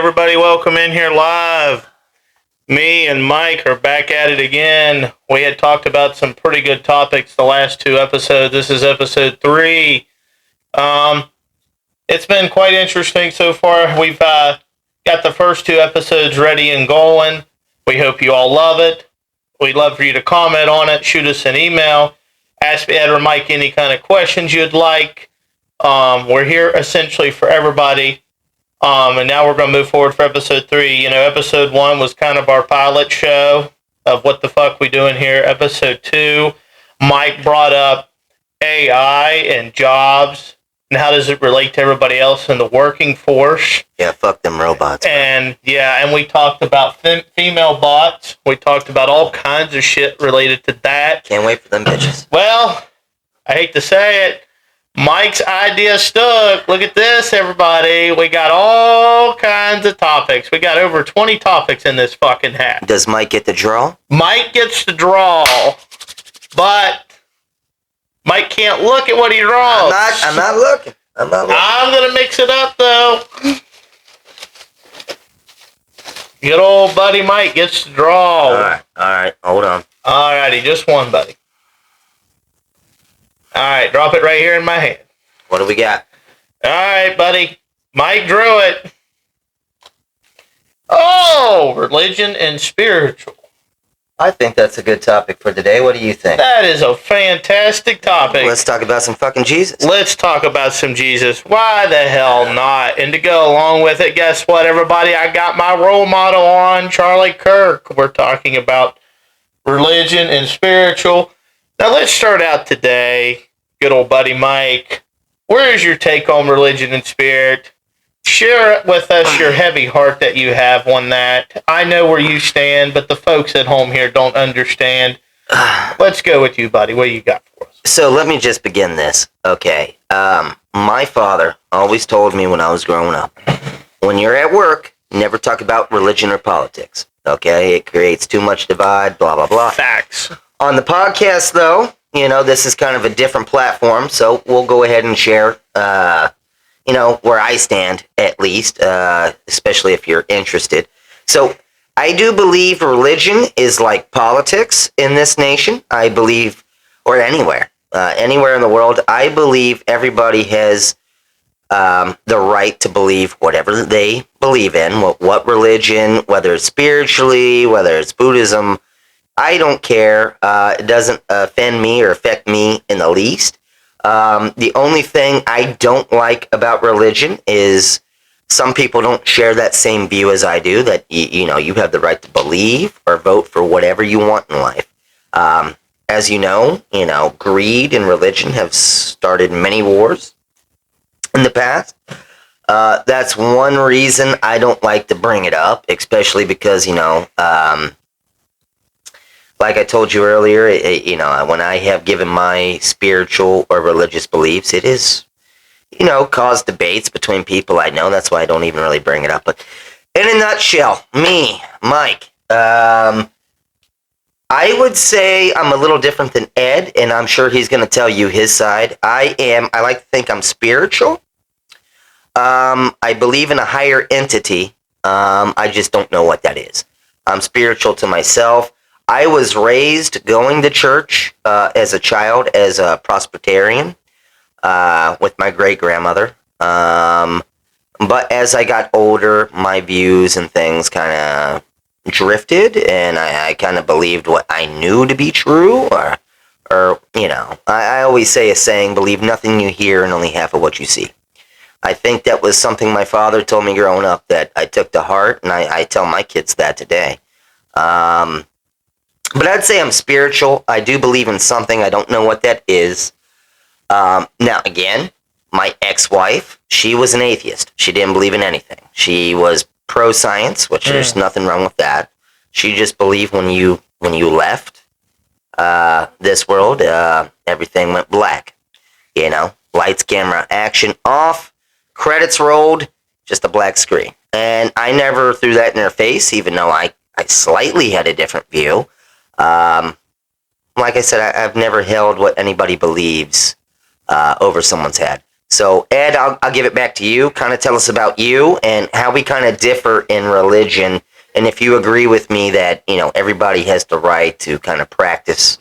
everybody. Welcome in here live. Me and Mike are back at it again. We had talked about some pretty good topics the last two episodes. This is episode 3. It's been quite interesting so far. We've got the first 2 episodes ready and going. We hope you all love it. We'd love for you to comment on it, shoot us an email, ask Ed or Mike any kind of questions you'd like. We're here essentially for everybody. And now we're going to move forward for episode 3. You know, episode 1 was kind of our pilot show of what the fuck we doing here. Episode 2, Mike brought up AI and jobs and how does it relate to everybody else in the working force. Yeah, fuck them robots. And yeah, and we talked about female bots. We talked about all kinds of shit related to that. Can't wait for them bitches. Well, I hate to say it, Mike's idea stuck. Look at this, everybody. We got all kinds of topics. We got over 20 topics in this fucking hat. Does Mike get the draw? Mike gets the draw, but Mike can't look at what he draws. I'm not looking. I'm going to mix it up, though. Good old buddy Mike gets the draw. All right. Hold on. All righty, just one, buddy. All right, drop it right here in my hand. What do we got? All right, buddy. Mike drew it. Oh, religion and spiritual. I think that's a good topic for today. What do you think? That is a fantastic topic. Let's talk about some fucking Jesus. Let's talk about some Jesus. Why the hell not? And to go along with it, guess what, everybody? I got my role model on, Charlie Kirk. We're talking about religion and spiritual. Now, let's start out today. Good old buddy Mike. Where is your take on religion and spirit? Share with us your heavy heart that you have on that. I know where you stand, but the folks at home here don't understand. Let's go with you, buddy. What do you got for us? So let me just begin this. Okay. My father always told me when I was growing up, when you're at work, never talk about religion or politics. Okay? It creates too much divide, blah, blah, blah. Facts. On the podcast, though, you know, this is kind of a different platform, so we'll go ahead and share, where I stand, at least, especially if you're interested. So, I do believe religion is like politics in this nation. I believe, or anywhere in the world, I believe everybody has the right to believe whatever they believe in, what religion, whether it's spiritually, whether it's Buddhism, I don't care. It doesn't offend me or affect me in the least. The only thing I don't like about religion is some people don't share that same view as I do, that, you have the right to believe or vote for whatever you want in life. As you know, greed and religion have started many wars in the past. That's one reason I don't like to bring it up, especially because, like I told you earlier, when I have given my spiritual or religious beliefs, it is, caused debates between people I know. That's why I don't even really bring it up. But in a nutshell, me, Mike, I would say I'm a little different than Ed, and I'm sure he's going to tell you his side. I like to think I'm spiritual. I believe in a higher entity. I just don't know what that is. I'm spiritual to myself. I was raised going to church as a child as a Presbyterian with my great-grandmother. But as I got older, my views and things kind of drifted, and I kind of believed what I knew to be true. I always say a saying, believe nothing you hear and only half of what you see. I think that was something my father told me growing up that I took to heart, and I tell my kids that today. But I'd say I'm spiritual. I do believe in something. I don't know what that is. Now, again, my ex-wife, she was an atheist. She didn't believe in anything. She was pro-science, which there's nothing wrong with that. She just believed when you left this world, everything went black. Lights, camera, action, off, credits rolled, just a black screen. And I never threw that in her face, even though I slightly had a different view. Like I said, I've never held what anybody believes over someone's head. So, Ed, I'll give it back to you. Kind of tell us about you and how we kind of differ in religion. And if you agree with me that, everybody has the right to kind of practice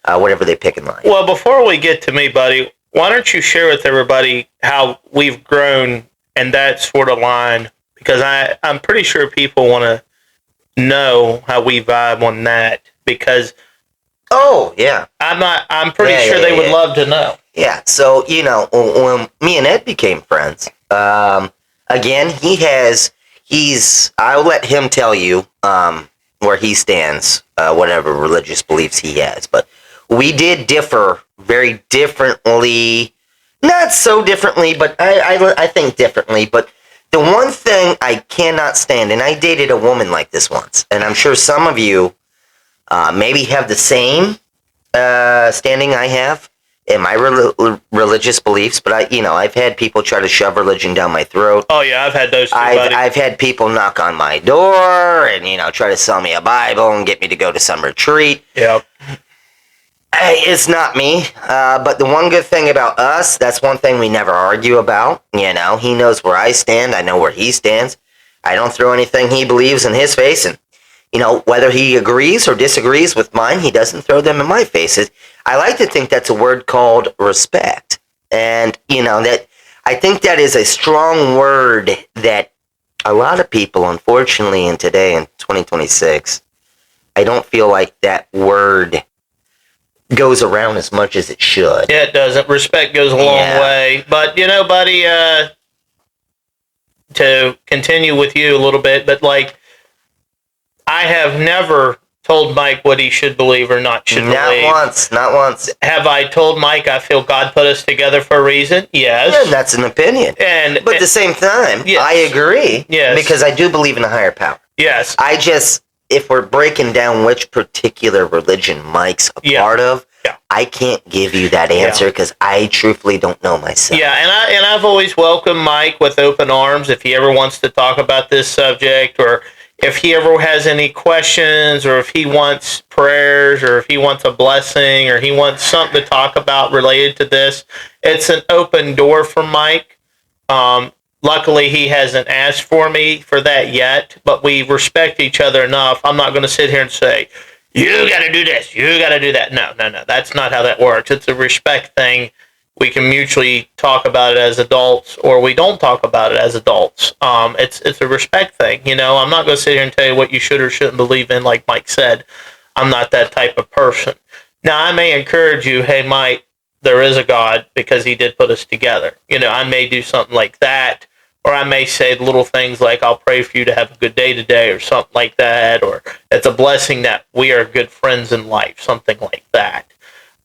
whatever they pick in life. Well, before we get to me, buddy, why don't you share with everybody how we've grown in that sort of line? Because I'm pretty sure people want to know how we vibe on that. Because I'm pretty sure they would love to know. Yeah. So when me and Ed became friends, again, I'll let him tell you where he stands, whatever religious beliefs he has. But we did differ very differently. Not so differently, but I think differently. But the one thing I cannot stand, and I dated a woman like this once, and I'm sure some of you maybe have the same standing I have in my religious beliefs, but I've had people try to shove religion down my throat. Oh yeah, I've had those too, buddy. I've had people knock on my door and try to sell me a Bible and get me to go to some retreat. Yep. It's not me, but the one good thing about us, that's one thing we never argue about. He knows where I stand, I know where he stands. I don't throw anything he believes in his face, and whether he agrees or disagrees with mine, he doesn't throw them in my face. I like to think that's a word called respect. And, that I think that is a strong word that a lot of people, unfortunately, in today, in 2026, I don't feel like that word goes around as much as it should. Yeah, it doesn't. Respect goes a long way. But, buddy, to continue with you a little bit, but I have never told Mike what he should believe or not should believe. Not once. Have I told Mike I feel God put us together for a reason? Yes. Yeah, that's an opinion. But at the same time, yes. I agree. Yes. Because I do believe in a higher power. Yes. If we're breaking down which particular religion Mike's a part of, I can't give you that answer because I truthfully don't know myself. Yeah, and I've always welcomed Mike with open arms if he ever wants to talk about this subject, or if he ever has any questions, or if he wants prayers, or if he wants a blessing, or he wants something to talk about related to this. It's an open door for Mike. Luckily, he hasn't asked for me for that yet, but we respect each other enough. I'm not going to sit here and say, you got to do this, you got to do that. No. That's not how that works. It's a respect thing. We can mutually talk about it as adults, or we don't talk about it as adults. It's a respect thing. I'm not going to sit here and tell you what you should or shouldn't believe in, like Mike said. I'm not that type of person. Now, I may encourage you, hey, Mike, there is a God because he did put us together. I may do something like that. Or I may say little things like, I'll pray for you to have a good day today, or something like that. Or it's a blessing that we are good friends in life, something like that.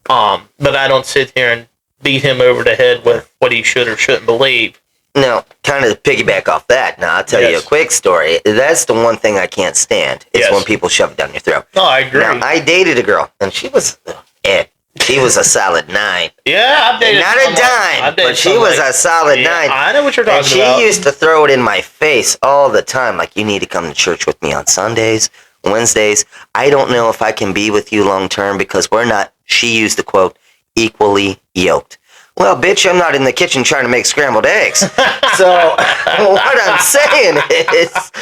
But I don't sit here and beat him over the head with what he should or shouldn't believe. No, kind of piggyback off that. Now, I'll tell you a quick story. That's the one thing I can't stand. Is when people shove it down your throat. No, I agree. Now, I dated a girl, and she was a solid 9. Yeah, I've dated not a dime, but she was a solid 9. I know what you're talking about. She used to throw it in my face all the time, like, you need to come to church with me on Sundays, Wednesdays. I don't know if I can be with you long term because we're not, she used the quote, equally yoked. Well, bitch, I'm not in the kitchen trying to make scrambled eggs. So what I'm saying is,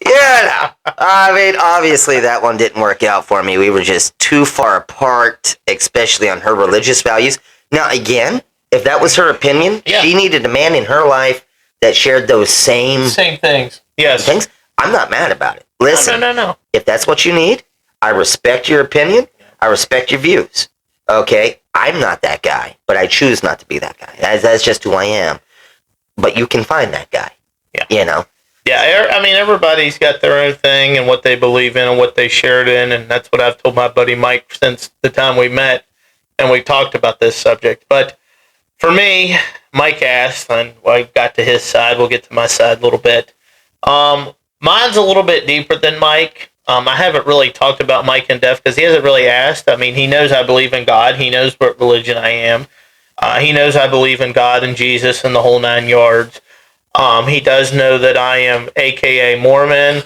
I mean, obviously that one didn't work out for me. We were just too far apart, especially on her religious values. Now, again, if that was her opinion, she needed a man in her life that shared those same things. Yes. Things. I'm not mad about it. Listen, no. If that's what you need, I respect your opinion. I respect your views. Okay? I'm not that guy, but I choose not to be that guy. That's just who I am. But you can find that guy. Yeah. Yeah, I mean, everybody's got their own thing and what they believe in and what they shared in, and that's what I've told my buddy Mike since the time we met, and we talked about this subject. But for me, Mike asked, and I got to his side. We'll get to my side a little bit. Mine's a little bit deeper than Mike. I haven't really talked about Mike in depth because he hasn't really asked. I mean, he knows I believe in God. He knows what religion I am. He knows I believe in God and Jesus and the whole 9 yards. He does know that I am AKA Mormon,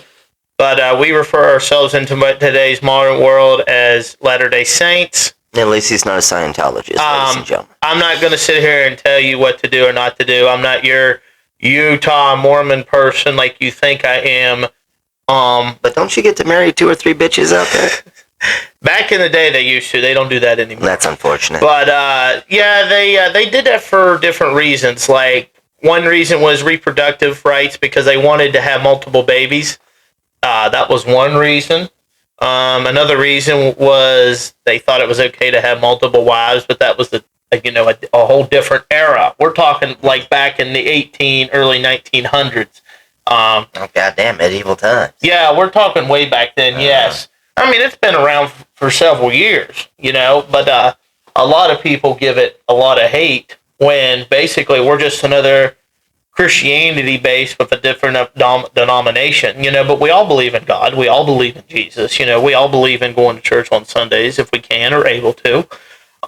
but we refer ourselves into today's modern world as Latter-day Saints. At least he's not a Scientologist, ladies and gentlemen. I'm not going to sit here and tell you what to do or not to do. I'm not your Utah Mormon person like you think I am. But don't you get to marry 2 or 3 bitches out there? Back in the day, they used to. They don't do that anymore. That's unfortunate. But yeah, they did that for different reasons. Like one reason was reproductive rights because they wanted to have multiple babies. That was one reason. Another reason was they thought it was okay to have multiple wives, but that was a whole different era. We're talking like back in the early 1900s. Oh, goddamn, medieval times. Yeah, we're talking way back then, yes. I mean, it's been around for several years, but a lot of people give it a lot of hate when basically we're just another Christianity base with a different denomination, but we all believe in God. We all believe in Jesus. We all believe in going to church on Sundays if we can or able to.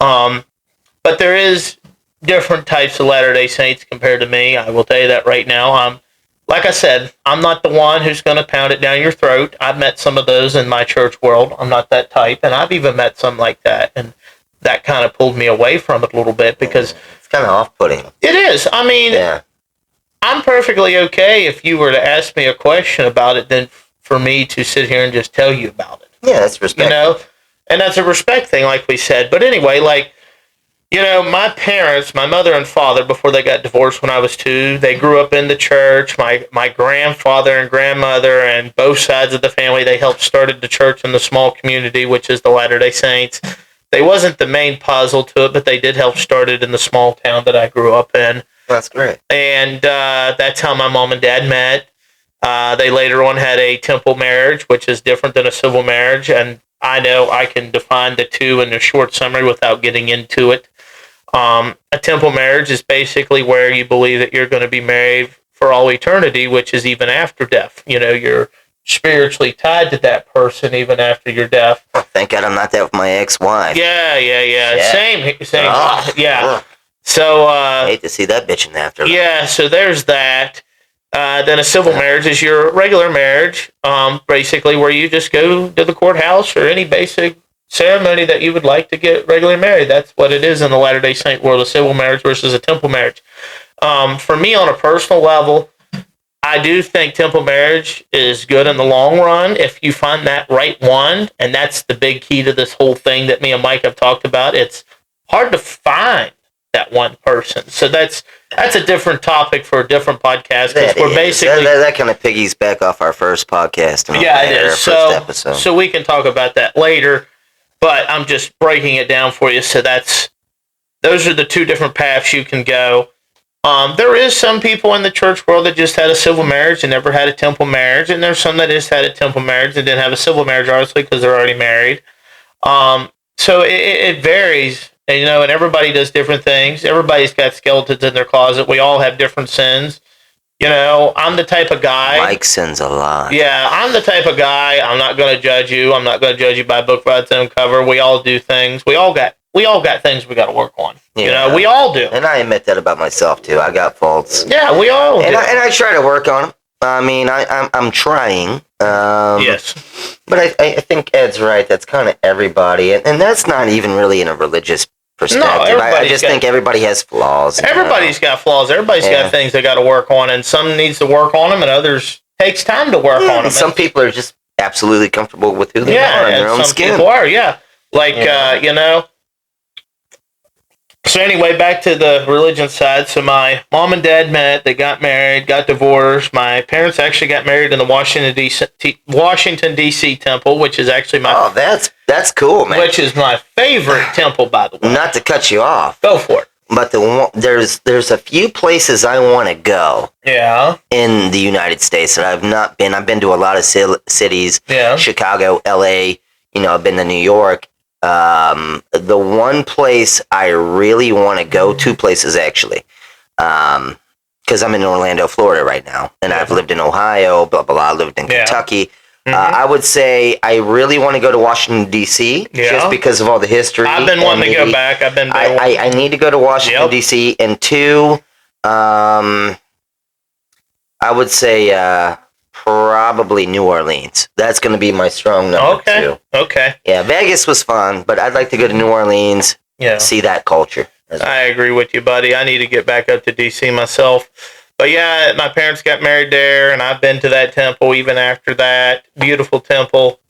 But there is different types of Latter-day Saints compared to me. I will tell you that right now. Like I said, I'm not the one who's going to pound it down your throat. I've met some of those in my church world. I'm not that type, and I've even met some like that, and that kind of pulled me away from it a little bit because it's kind of off-putting. It is. I mean, yeah. I'm perfectly okay if you were to ask me a question about it than for me to sit here and just tell you about it. Yeah, that's respect. And that's a respect thing, like we said. But anyway, my parents, my mother and father, before they got divorced when I was 2, they grew up in the church. My grandfather and grandmother and both sides of the family, they helped started the church in the small community, which is the Latter-day Saints. They wasn't the main puzzle to it, but they did help start it in the small town that I grew up in. That's great. And that's how my mom and dad met. They later on had a temple marriage, which is different than a civil marriage. And I know I can define the two in a short summary without getting into it. A temple marriage is basically where you believe that you're going to be married for all eternity, which is even after death. You're spiritually tied to that person even after your death. Oh, thank God I'm not that with my ex-wife. Yeah. Same. Oh, yeah. Ugh. So, I hate to see that bitch in the afterlife. Yeah, so there's that. Then a civil marriage is your regular marriage, basically where you just go to the courthouse or any basic ceremony that you would like to get regularly married. That's what it is in the Latter-day Saint world, a civil marriage versus a temple marriage. For me, on a personal level, I do think temple marriage is good in the long run if you find that right one, and that's the big key to this whole thing that me and Mike have talked about. It's hard to find that one person. So that's a different topic for a different podcast. We're basically that kind of piggies back off our first podcast. Yeah, it is. First episode. So we can talk about that later, but I'm just breaking it down for you. So those are the two different paths you can go. There is some people in the church world that just had a civil marriage and never had a temple marriage, and there's some that just had a temple marriage and didn't have a civil marriage, obviously, because they're already married. So it varies. And, and everybody does different things. Everybody's got skeletons in their closet. We all have different sins. I'm the type of guy. Mike sins a lot. Yeah, I'm the type of guy. I'm not going to judge you. I'm not going to judge you by a book by its own cover. We all do things. We all got things we got to work on. Yeah. We all do. And I admit that about myself too. I got faults. Yeah, we all do. And I try to work on them. I mean, I'm trying. Yes. But I think Ed's right. That's kind of everybody, and that's not even really in a religious perspective. No, I just think everybody has flaws. Everybody's got flaws. Everybody's got things they got to work on, and some needs to work on them, and others takes time to work on them. Some people are just absolutely comfortable with who they are in their own skin. Some people are, So anyway, back to the religion side. So my mom and dad met. They got married, got divorced. My parents actually got married in the Washington D.C. temple, which is actually my... Oh, that's cool, man. Which is my favorite temple, by the way. Not to cut you off. Go for it. But there's a few places I want to go. Yeah. In the United States that I've not been. I've been to a lot of cities. Yeah. Chicago, L.A., I've been to New York. The one place I really want to go, 2 places actually, because I'm in Orlando, Florida right now, and I've lived in Ohio, blah, blah, blah, lived in Kentucky. I would say I really want to go to Washington, D.C., just because of all the history. I've been wanting to go back. I've been there. I need to go to Washington, D.C., and 2, I would say probably New Orleans. That's going to be my strong number two. Okay. Yeah, Vegas was fun, but I'd like to go to New Orleans, see that culture. I agree with you, buddy. I need to get back up to D.C. myself. But yeah, my parents got married there, and I've been to that temple even after that. Beautiful temple.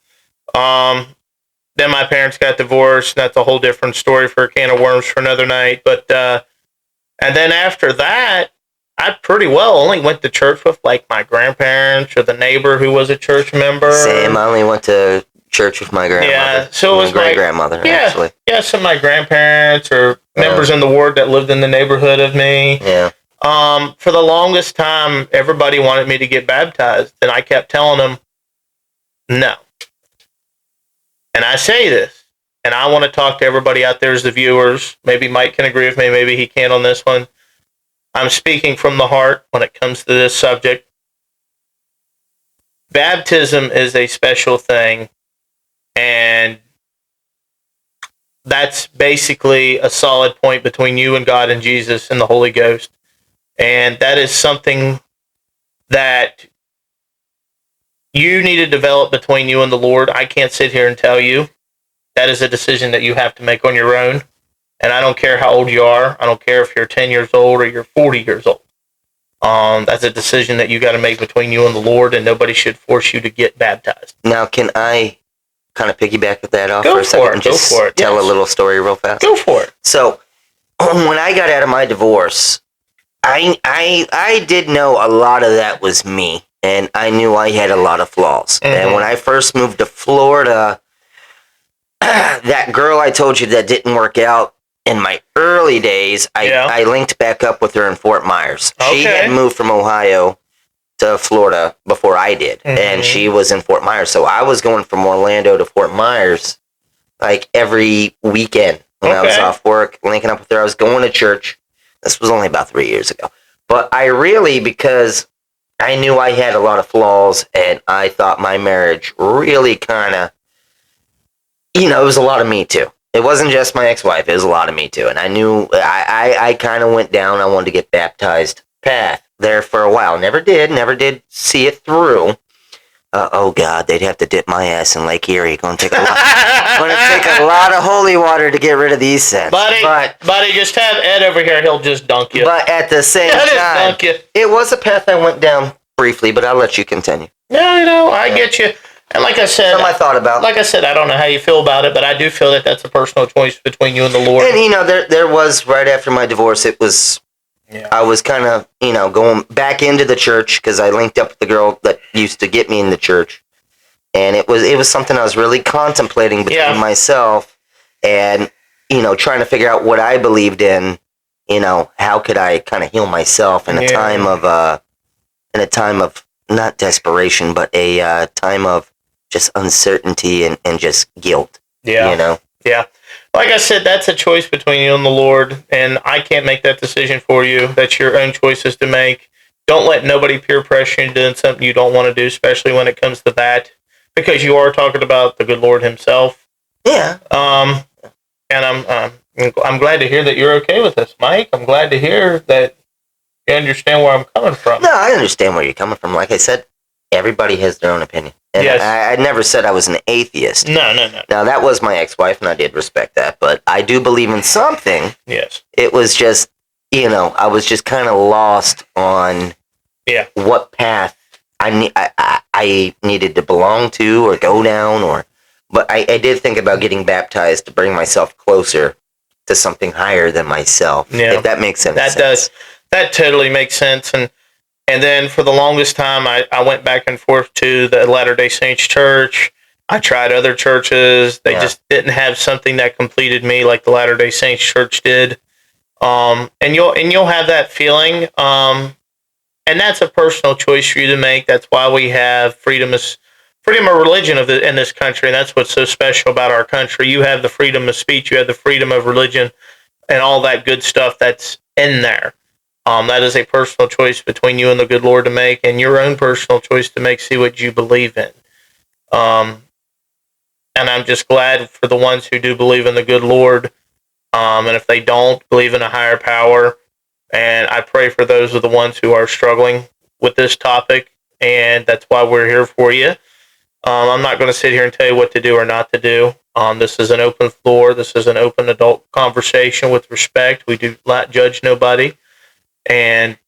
Then my parents got divorced, and that's a whole different story for a can of worms for another night. But and then after that, I pretty well only went to church with like my grandparents or the neighbor who was a church member. Same. I only went to church with my grandmother. Yeah, so it was my great grandmother. Actually, yeah, some of my grandparents or members in the ward that lived in the neighborhood of me. Yeah. For the longest time, everybody wanted me to get baptized, and I kept telling them no. And I say this, and I want to talk to everybody out there as the viewers. Maybe Mike can agree with me, maybe he can't on this one. I'm speaking from the heart when it comes to this subject. Baptism is a special thing, and that's basically a solid point between you and God and Jesus and the Holy Ghost. And that is something that you need to develop between you and the Lord. I can't sit here and tell you. That is a decision that you have to make on your own. And I don't care how old you are. I don't care if you're 10 years old or you're 40 years old. That's a decision that you got to make between you and the Lord, and nobody should force you to get baptized. Now, can I kind of piggyback with that off for a second and just for it. Tell a little story real fast? Go for it. So, when I got out of my divorce, I did know a lot of that was me, and I knew I had a lot of flaws. Mm-hmm. And when I first moved to Florida, that girl I told you that didn't work out in my early days, I linked back up with her in Fort Myers. Okay. She had moved from Ohio to Florida before I did, and she was in Fort Myers. So I was going from Orlando to Fort Myers like every weekend when I was off work, linking up with her. I was going to church. This was only about 3 years ago. But I really, because I knew I had a lot of flaws, and I thought my marriage really kind of, it was a lot of me too. It wasn't just my ex-wife, it was a lot of me too. And I knew I kind of went down, I wanted to get baptized path there for a while. Never did see it through. Oh God, they'd have to dip my ass in Lake Erie. Gonna take a lot of holy water to get rid of these sins. Buddy, just have Ed over here. He'll just dunk you. But at the same time, it was a path I went down briefly. But I'll let you continue. Yeah, I get you. And like I said, something I thought about. Like I said, I don't know how you feel about it, but I do feel that that's a personal choice between you and the Lord. And there was right after my divorce. It was. Yeah. I was kind of, going back into the church because I linked up with the girl that used to get me in the church, and it was something I was really contemplating between myself and, trying to figure out what I believed in. How could I kind of heal myself in a time of not desperation, but a time of just uncertainty and just guilt. Yeah. Yeah. Like I said, that's a choice between you and the Lord, and I can't make that decision for you. That's your own choices to make. Don't let nobody peer pressure you into doing something you don't want to do, especially when it comes to that, because you are talking about the good Lord himself. Yeah. And I'm glad to hear that you're okay with this, Mike. I'm glad to hear that you understand where I'm coming from. No, I understand where you're coming from. Like I said, everybody has their own opinion. And yes. I never said I was an atheist. No. Now, that was my ex-wife, and I did respect that. But I do believe in something. Yes. It was just, I was just kind of lost on what path I needed to belong to or go down. But I did think about getting baptized to bring myself closer to something higher than myself, if that makes sense. That does. That totally makes sense. And then for the longest time, I went back and forth to the Latter-day Saints church. I tried other churches. They just didn't have something that completed me like the Latter-day Saints church did. And you'll have that feeling. And that's a personal choice for you to make. That's why we have freedom of religion in this country. And that's what's so special about our country. You have the freedom of speech. You have the freedom of religion and all that good stuff that's in there. That is a personal choice between you and the good Lord to make, and your own personal choice to make, see what you believe in. And I'm just glad for the ones who do believe in the good Lord. And if they don't, believe in a higher power. And I pray for those of the ones who are struggling with this topic, and that's why we're here for you. I'm not going to sit here and tell you what to do or not to do. This is an open floor. This is an open adult conversation with respect. We do not judge nobody. And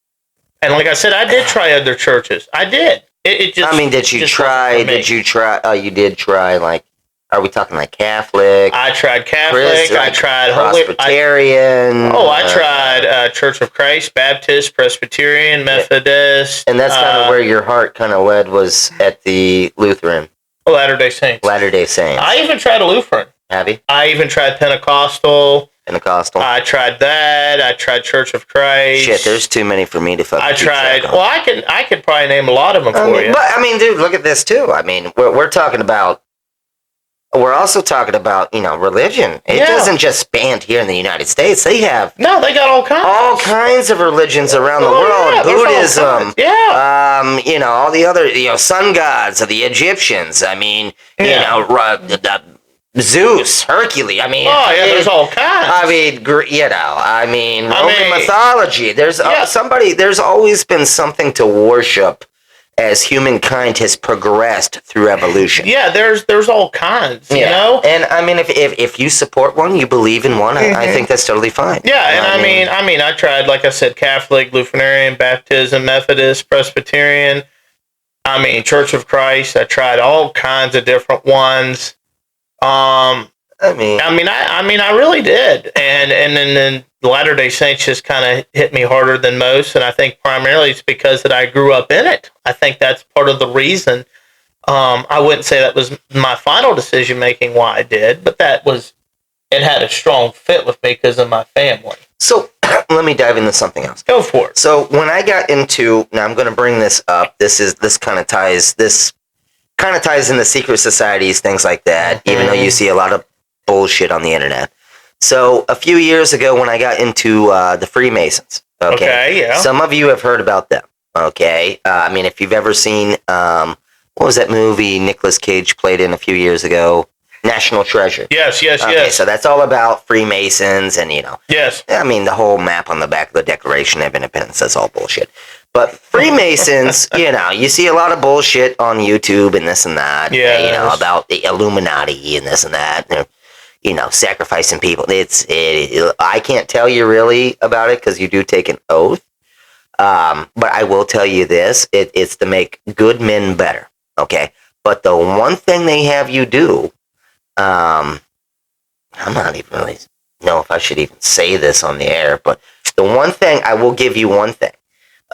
like I said, I did try other churches. I did. It just. I mean, did you try? Did you try? Oh, you did try. Like, are we talking like Catholic? I tried Catholic. I tried Presbyterian. I tried Church of Christ, Baptist, Presbyterian, Methodist. And that's kind of where your heart kind of led, was at the Lutheran. Latter-day Saints. Latter-day Saints. I even tried a Lutheran. Have you? I even tried Pentecostal. I tried that. I tried Church of Christ. Shit, there's too many for me to fucking. I tried. Well, I could probably name a lot of them for you. But I mean, dude, look at this too. I mean, we're talking about. We're also talking about, religion. It doesn't just span here in the United States. They have they got all kinds of religions around the world. Yeah, Buddhism, all the other, sun gods of the Egyptians. I mean, Zeus, Hercules. I mean, there's all kinds. I mean, Roman mythology. There's There's always been something to worship as humankind has progressed through evolution. Yeah, there's all kinds, you know? And I mean, if you support one, you believe in one, I think that's totally fine. Yeah, and I mean, I tried, like I said, Catholic, Lutheran, Baptism, Methodist, Presbyterian, Church of Christ. I tried all kinds of different ones. I really did. And then the Latter-day Saints just kind of hit me harder than most, and I think primarily it's because that I grew up in it. I think that's part of the reason. I wouldn't say that was my final decision making why I did, but it had a strong fit with me because of my family. So let me dive into something else. Go for it. So when I got into, now I'm going to bring this up. This kind of ties into secret societies, things like that. Even though you see a lot of bullshit on the internet. So a few years ago, when I got into the Freemasons, some of you have heard about them. Okay, if you've ever seen what was that movie Nicolas Cage played in a few years ago, National Treasure? Yes. So that's all about Freemasons, and Yes. the whole map on the back of the Declaration of Independence. That's all bullshit. But Freemasons, you see a lot of bullshit on YouTube and this and that. Yeah. About the Illuminati and this and that. Sacrificing people. I can't tell you really about it because you do take an oath. But I will tell you this: it's to make good men better. Okay. But the one thing they have you do, I'm not even really know if I should even say this on the air. But the one thing I will give you one thing,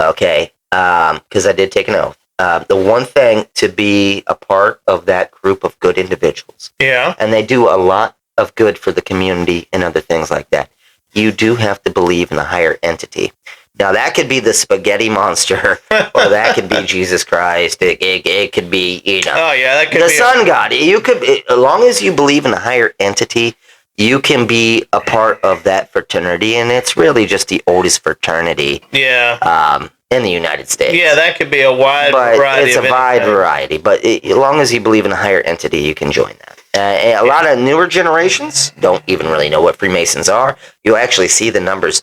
okay? Because I did take an oath. The one thing to be a part of that group of good individuals. Yeah. And they do a lot of good for the community and other things like that. You do have to believe in a higher entity. Now that could be the spaghetti monster, or that could be Jesus Christ. It could be, that could the be sun god. You could, as long as you believe in a higher entity, you can be a part of that fraternity, and it's really just the oldest fraternity. Yeah. In the United States. Yeah, that could be a wide variety. It's a wide variety, but as long as you believe in a higher entity, you can join that. A lot of newer generations don't even really know what Freemasons are. You'll actually see the numbers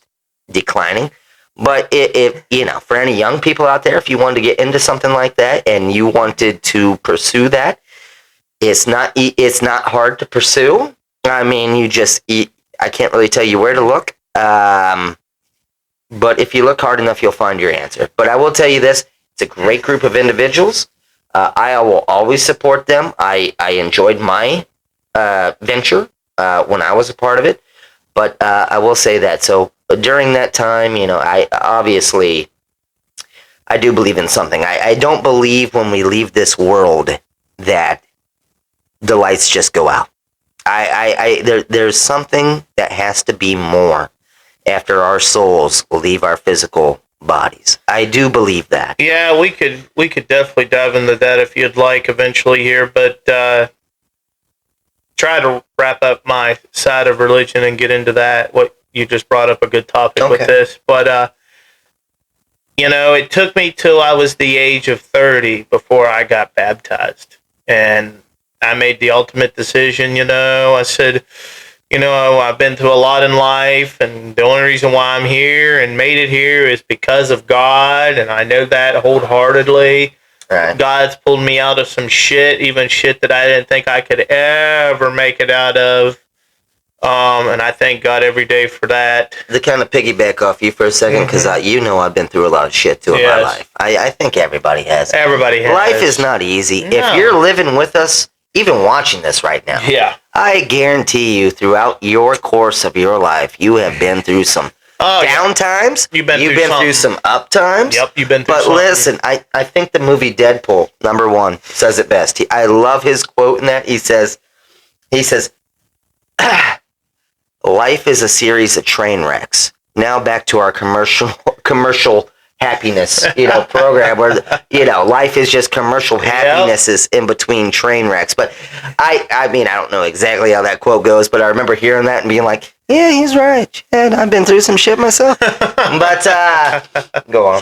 declining. But if for any young people out there, if you wanted to get into something like that and you wanted to pursue that, it's not hard to pursue. I can't really tell you where to look. But if you look hard enough, you'll find your answer. But I will tell you this: it's a great group of individuals. I will always support them. I enjoyed my venture when I was a part of it. But I will say that. So during that time, I do believe in something. I don't believe when we leave this world that the lights just go out. There's something that has to be more after our souls leave our physical bodies. I do believe that. Yeah, we could definitely dive into that if you'd like eventually here, but try to wrap up my side of religion and get into that. What you just brought up a good topic with this, but it took me till I was the age of 30 before I got baptized, and I made the ultimate decision. I said, I've been through a lot in life, and the only reason why I'm here and made it here is because of God, and I know that wholeheartedly. Right. God's pulled me out of some shit, even shit that I didn't think I could ever make it out of. And I thank God every day for that. To kind of piggyback off you for a second, because I've been through a lot of shit too in my life. I think everybody has. Everybody has. Life is not easy. No. If you're living with us, even watching this right now, I guarantee you, throughout your course of your life, you have been through some down times. You've been through some up times. Yep, you've been through But listen, I think the movie Deadpool, #1, says it best. I love his quote in that. He says, life is a series of train wrecks. Now back to our commercial happiness, program where, life is just commercial happinesses in between train wrecks. But I mean, I don't know exactly how that quote goes, but I remember hearing that and being like, yeah, he's right. And I've been through some shit myself. But, go on.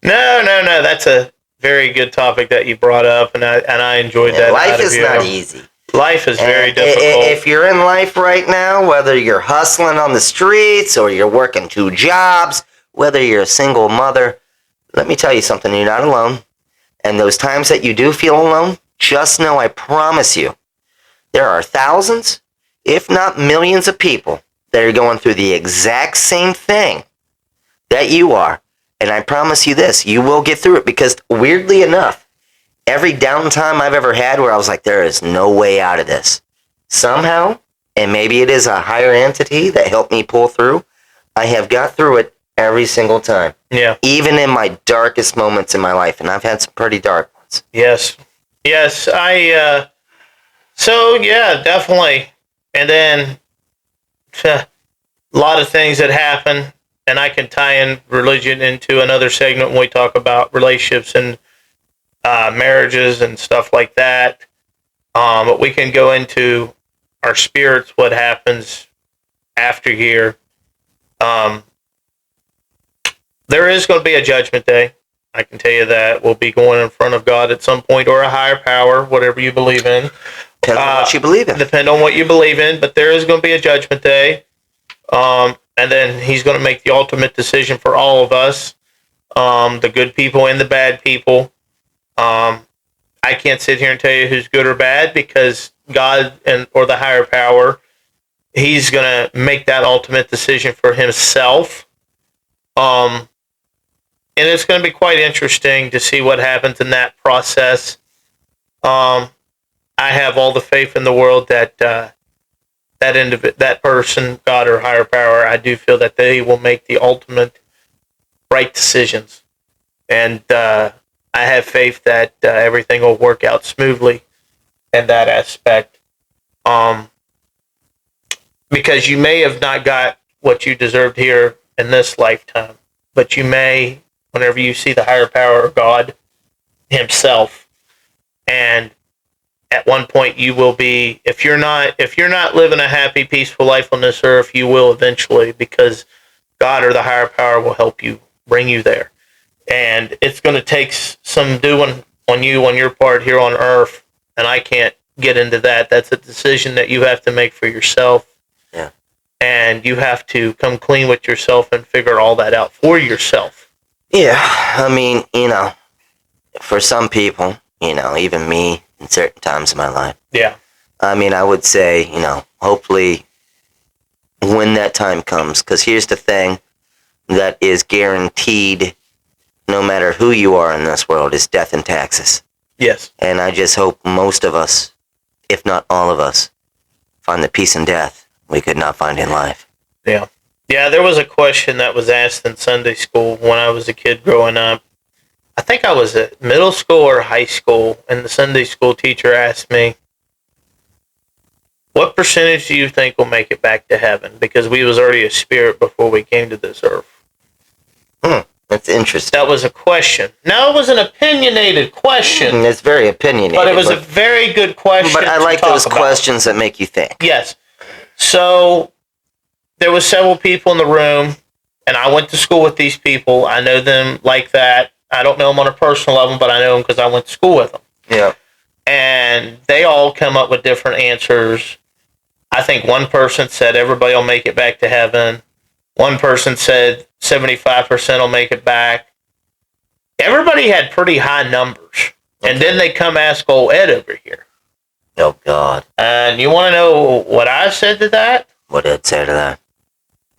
No. That's a very good topic that you brought up, and I enjoyed that. Life is not easy. Life is very difficult. If you're in life right now, whether you're hustling on the streets or you're working 2 jobs, whether you're a single mother, let me tell you something, you're not alone. And those times that you do feel alone, just know, I promise you, there are thousands, if not millions of people that are going through the exact same thing that you are. And I promise you this, you will get through it, because weirdly enough, every downtime I've ever had where I was like, there is no way out of this, somehow, and maybe it is a higher entity that helped me pull through, I have got through it every single time. Yeah. Even in my darkest moments in my life, and I've had some pretty dark ones. Yes. So yeah, definitely. And then a lot of things that happen, and I can tie in religion into another segment when we talk about relationships and marriages and stuff like that. But we can go into our spirits, what happens after here. There is going to be a judgment day. I can tell you that. We'll be going in front of God at some point, or a higher power, whatever you believe in. Depends on what you believe in. Depend on what you believe in, but there is going to be a judgment day. And then he's going to make the ultimate decision for all of us, the good people and the bad people. I can't sit here and tell you who's good or bad, because God or the higher power, he's going to make that ultimate decision for himself. And it's going to be quite interesting to see what happens in that process. I have all the faith in the world that that person, God or higher power, I do feel that they will make the ultimate right decisions. And I have faith that everything will work out smoothly in that aspect. Because you may have not got what you deserved here in this lifetime, but you may, whenever you see the higher power of God himself, and at one point you will be, if you're not living a happy, peaceful life on this earth, you will eventually, because God or the higher power will help you, bring you there. And it's going to take some doing on your part here on earth, and I can't get into that. That's a decision that you have to make for yourself. Yeah. And you have to come clean with yourself and figure all that out for yourself. Yeah, I mean, for some people, even me in certain times of my life. Yeah. I mean, I would say, hopefully when that time comes, because here's the thing that is guaranteed no matter who you are in this world, is death and taxes. Yes. And I just hope most of us, if not all of us, find the peace in death we could not find in life. Yeah. Yeah, there was a question that was asked in Sunday school when I was a kid growing up. I think I was at middle school or high school, and the Sunday school teacher asked me, what percentage do you think will make it back to heaven? Because we was already a spirit before we came to this earth. That's interesting. That was a question. Now, it was an opinionated question. It's very opinionated. But it was a very good question. But I like those questions that make you think. Yes. So there was several people in the room, and I went to school with these people. I know them like that. I don't know them on a personal level, but I know them because I went to school with them. Yeah. And they all come up with different answers. I think one person said everybody will make it back to heaven. One person said 75% will make it back. Everybody had pretty high numbers. And then they come ask old Ed over here. Oh, God. And you want to know what I said to that? What did Ed say to that?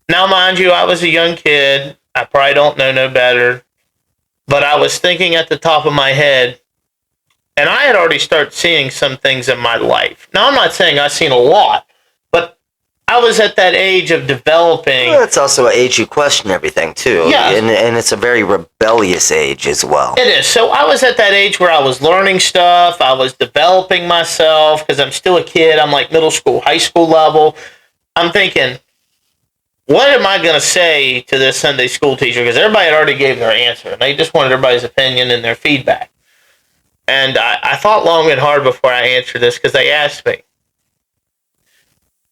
Now, mind you, I was a young kid. I probably don't know no better. But I was thinking at the top of my head, and I had already started seeing some things in my life. Now, I'm not saying I've seen a lot, but I was at that age of developing. Well, it's also an age you question everything, too. Yeah. And it's a very rebellious age as well. It is. So I was at that age where I was learning stuff. I was developing myself because I'm still a kid. I'm like middle school, high school level. I'm thinking, what am I going to say to this Sunday school teacher? Because everybody had already gave their answer, and they just wanted everybody's opinion and their feedback. And I thought long and hard before I answered this because they asked me.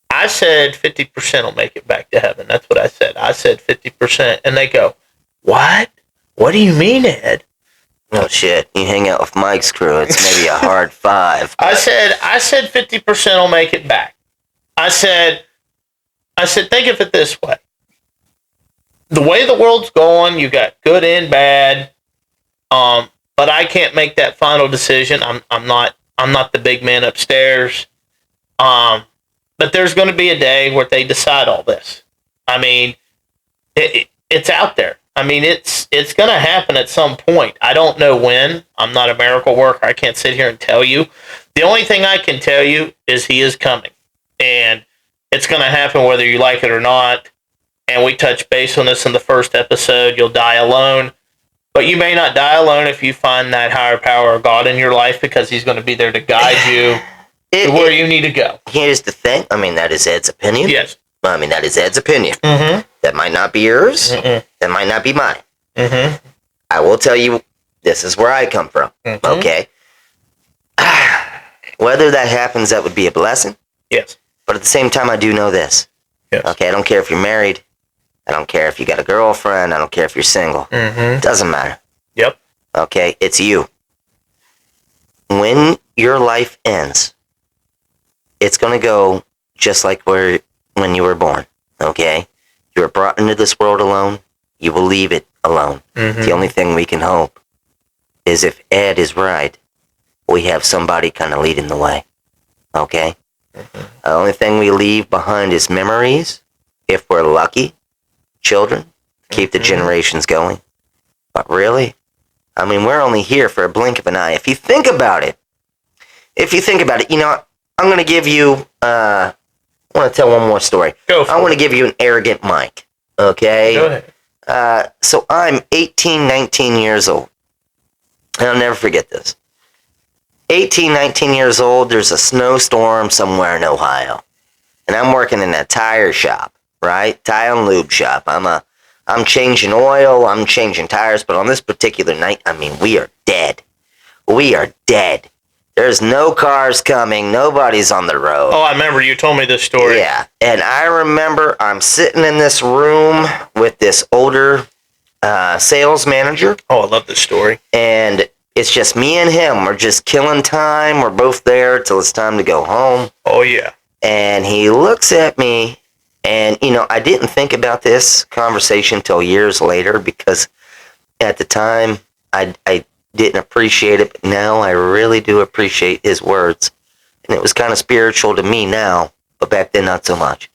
I said 50% will make it back to heaven. That's what I said. I said 50%. And they go, what? What do you mean, Ed? Oh, shit. You hang out with Mike's crew, it's maybe a hard 5. I said 50% will make it back. I said, think of it this way. The way the world's going, you got good and bad. But I can't make that final decision. I'm not the big man upstairs. But there's going to be a day where they decide all this. I mean, it's out there. I mean, it's going to happen at some point. I don't know when. I'm not a miracle worker. I can't sit here and tell you. The only thing I can tell you is he is coming. And it's going to happen whether you like it or not. And we touched base on this in the first episode. You'll die alone. But you may not die alone if you find that higher power of God in your life because he's going to be there to guide you to where you need to go. Here's the thing. I mean, that is Ed's opinion. Yes. I mean, that is Ed's opinion. Mm-hmm. That might not be yours. Mm-mm. That might not be mine. Mm-hmm. I will tell you, this is where I come from. Mm-hmm. Okay? Whether that happens, that would be a blessing. Yes. But at the same time, I do know this. Yes. Okay, I don't care if you're married. I don't care if you got a girlfriend. I don't care if you're single. Mm-hmm. It doesn't matter. Yep. Okay, it's you. When your life ends, it's going to go just like when you were born. Okay? You were brought into this world alone. You will leave it alone. Mm-hmm. The only thing we can hope is if Ed is right, we have somebody kind of leading the way. Okay? Mm-hmm. The only thing we leave behind is memories, if we're lucky, children, keep the generations going. But really, I mean, we're only here for a blink of an eye. If you think about it, you know, I'm going to give you, I want to tell one more story. I want to give you an arrogant Mike, okay? Go ahead. So I'm 18, 19 years old. And I'll never forget this. 18, 19 years old, there's a snowstorm somewhere in Ohio. And I'm working in a tire shop, right? Tire and lube shop. I'm changing oil, I'm changing tires, but on this particular night, I mean, we are dead. We are dead. There's no cars coming, nobody's on the road. Oh, I remember you told me this story. Yeah, and I remember I'm sitting in this room with this older sales manager. Oh, I love this story. And it's just me and him. We're just killing time. We're both there till it's time to go home. Oh, yeah. And he looks at me, and, you know, I didn't think about this conversation till years later because at the time I didn't appreciate it, but now I really do appreciate his words. And it was kind of spiritual to me now, but back then not so much.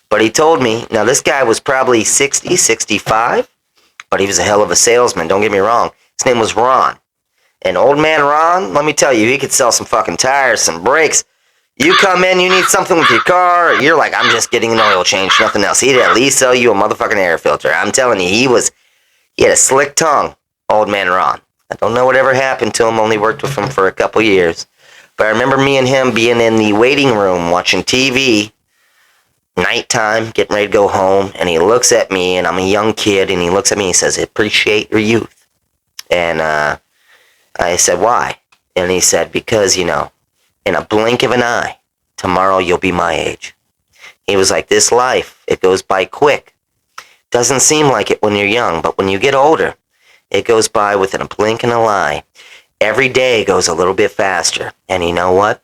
But he told me, now this guy was probably 60, 65, but he was a hell of a salesman, don't get me wrong. His name was Ron. And old man Ron, let me tell you, he could sell some fucking tires, some brakes. You come in, you need something with your car, you're like, I'm just getting an oil change, nothing else. He'd at least sell you a motherfucking air filter. I'm telling you, he had a slick tongue, old man Ron. I don't know whatever happened to him, only worked with him for a couple years. But I remember me and him being in the waiting room watching TV, nighttime, getting ready to go home, and he looks at me, and I'm a young kid, and he looks at me and he says, appreciate your youth. And I said, why? And he said, because, you know, in a blink of an eye, tomorrow you'll be my age. He was like, this life, it goes by quick. Doesn't seem like it when you're young, but when you get older, it goes by within a blink and an eye. Every day goes a little bit faster. And you know what?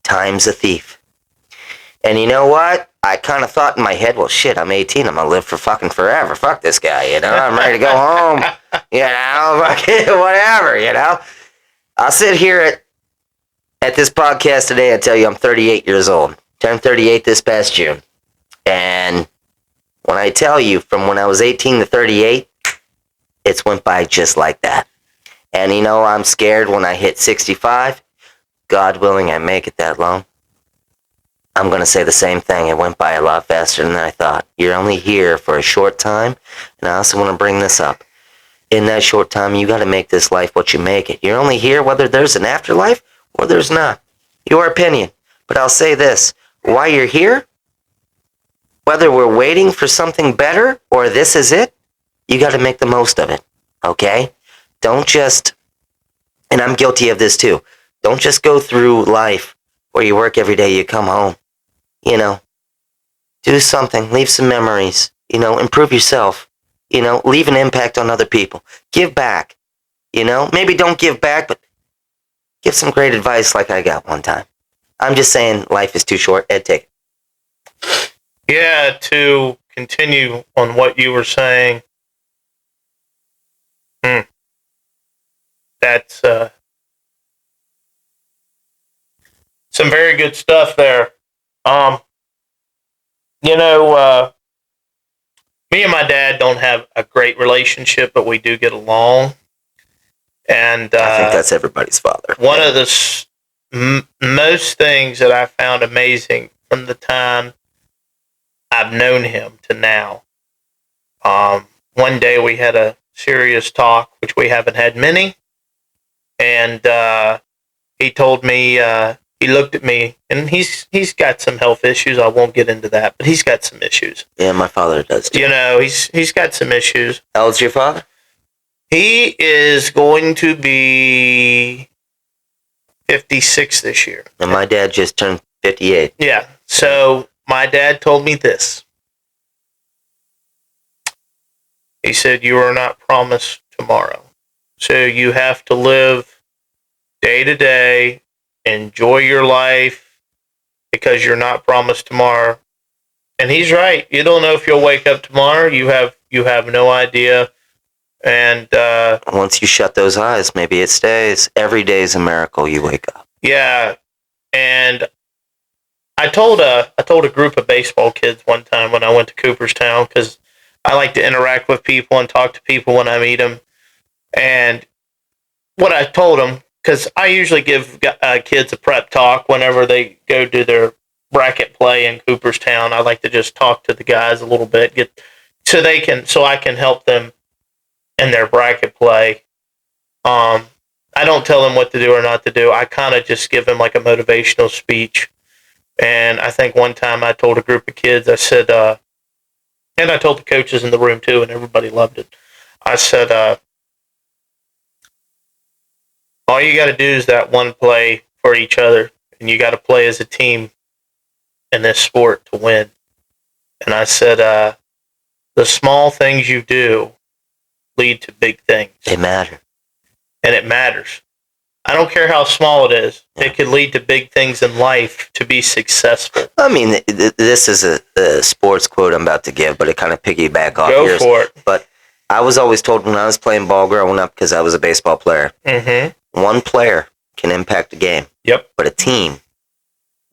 Time's a thief. And you know what? I kind of thought in my head, well, shit, I'm 18. I'm going to live for fucking forever. Fuck this guy, you know? I'm ready to go home. You know? Fucking whatever, you know? I'll sit here at this podcast today and tell you I'm 38 years old. Turned 38 this past June. And when I tell you from when I was 18 to 38, it's went by just like that. And I'm scared when I hit 65. God willing, I make it that long. I'm going to say the same thing. It went by a lot faster than I thought. You're only here for a short time. And I also want to bring this up. In that short time, you got to make this life what you make it. You're only here whether there's an afterlife or there's not. Your opinion. But I'll say this. While you're here, whether we're waiting for something better or this is it, you got to make the most of it. Okay? Don't just, and I'm guilty of this too, don't just go through life where you work every day, you come home. Do something, leave some memories, improve yourself, leave an impact on other people. Give back, maybe don't give back, but give some great advice like I got one time. I'm just saying life is too short. Ed, take it. Yeah, to continue on what you were saying, that's some very good stuff there. Me and my dad don't have a great relationship, but we do get along. And I think that's everybody's father. One of the most things that I found amazing from the time I've known him to now. One day we had a serious talk, which we haven't had many, and he told me, he looked at me, and he's got some health issues. I won't get into that, but he's got some issues. Yeah, my father does too. He's got some issues. How old's your father? He is going to be 56 this year. And my dad just turned 58. Yeah. So my dad told me this. He said, "You are not promised tomorrow. So you have to live day to day, enjoy your life, because you're not promised tomorrow." And he's right. You don't know if you'll wake up tomorrow. You have no idea. And once you shut those eyes, maybe it stays. Every day is a miracle. You wake up. Yeah. And I told a group of baseball kids one time when I went to Cooperstown, because I like to interact with people and talk to people when I meet them. And what I told them, because I usually give kids a prep talk whenever they go do their bracket play in Cooperstown. I like to just talk to the guys a little bit, so I can help them in their bracket play. I don't tell them what to do or not to do. I kind of just give them like a motivational speech. And I think one time I told a group of kids, I said, and I told the coaches in the room too, and everybody loved it. I said, all you got to do is that one play for each other, and you got to play as a team in this sport to win. And I said, the small things you do lead to big things. They matter. And it matters. I don't care how small it is. It could lead to big things in life to be successful. I mean, this is a sports quote I'm about to give, but it kind of piggyback off yours. Go for it. But I was always told when I was playing ball growing up, because I was a baseball player, one player can impact a game. Yep. But a team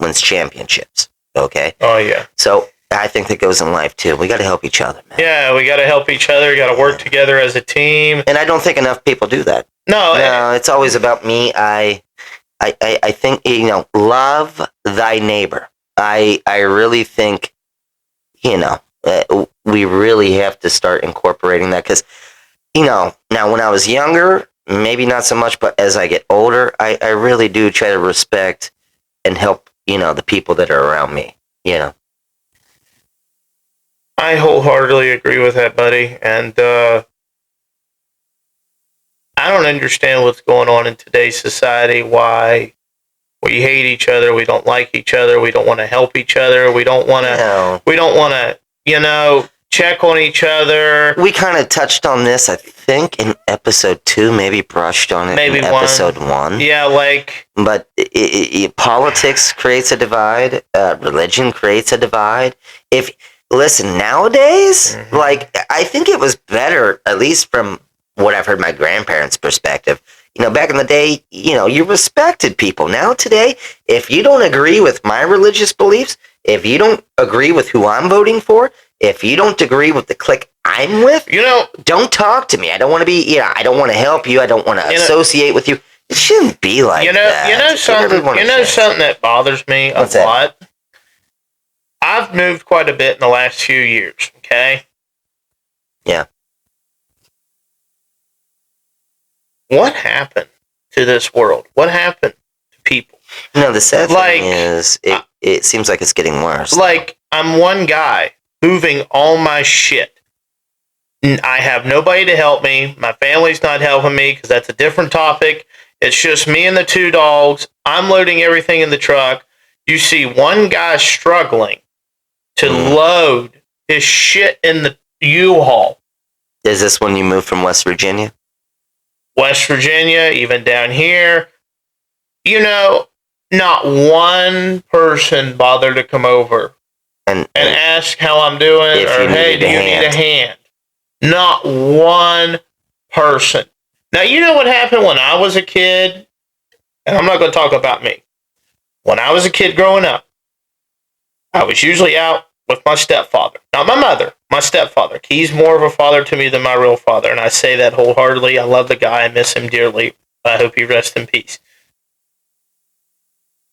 wins championships. Okay? Oh, yeah. So I think that goes in life, too. We got to help each other, man. Yeah, we got to help each other. We got to work together as a team. And I don't think enough people do that. No, it's always about me. I think, love thy neighbor. I really think, we really have to start incorporating that, because, now when I was younger, maybe not so much, but as I get older, I really do try to respect and help, the people that are around me, I wholeheartedly agree with that, buddy. And I don't understand what's going on in today's society, why we hate each other, we don't like each other, we don't want to help each other, we don't want to, check on each other. We kind of touched on this, I think, in episode 2, maybe brushed on it in episode 1. Yeah, But politics creates a divide, religion creates a divide. Listen, nowadays, I think it was better, at least from what I've heard my grandparents' perspective, Back in the day, you respected people. Now today, if you don't agree with my religious beliefs, if you don't agree with who I'm voting for, if you don't agree with the clique I'm with, don't talk to me. I don't want to be, I don't want to help you. I don't want to associate with you. It shouldn't be like that. Something that bothers me a lot? I've moved quite a bit in the last few years, okay? Yeah. What happened to this world? What happened to people? The sad thing is, it seems like it's getting worse. Like, I'm one guy moving all my shit. I have nobody to help me. My family's not helping me because that's a different topic. It's just me and the 2 dogs. I'm loading everything in the truck. You see one guy struggling to load his shit in the U-Haul. Is this when you moved from West Virginia? West Virginia, even down here. Not one person bothered to come over and ask how I'm doing or, hey, do you need a hand? Not one person. Now, you know what happened when I was a kid? And I'm not going to talk about me. When I was a kid growing up, I was usually out with my stepfather. Not my mother, my stepfather. He's more of a father to me than my real father, and I say that wholeheartedly. I love the guy. I miss him dearly. I hope he rests in peace.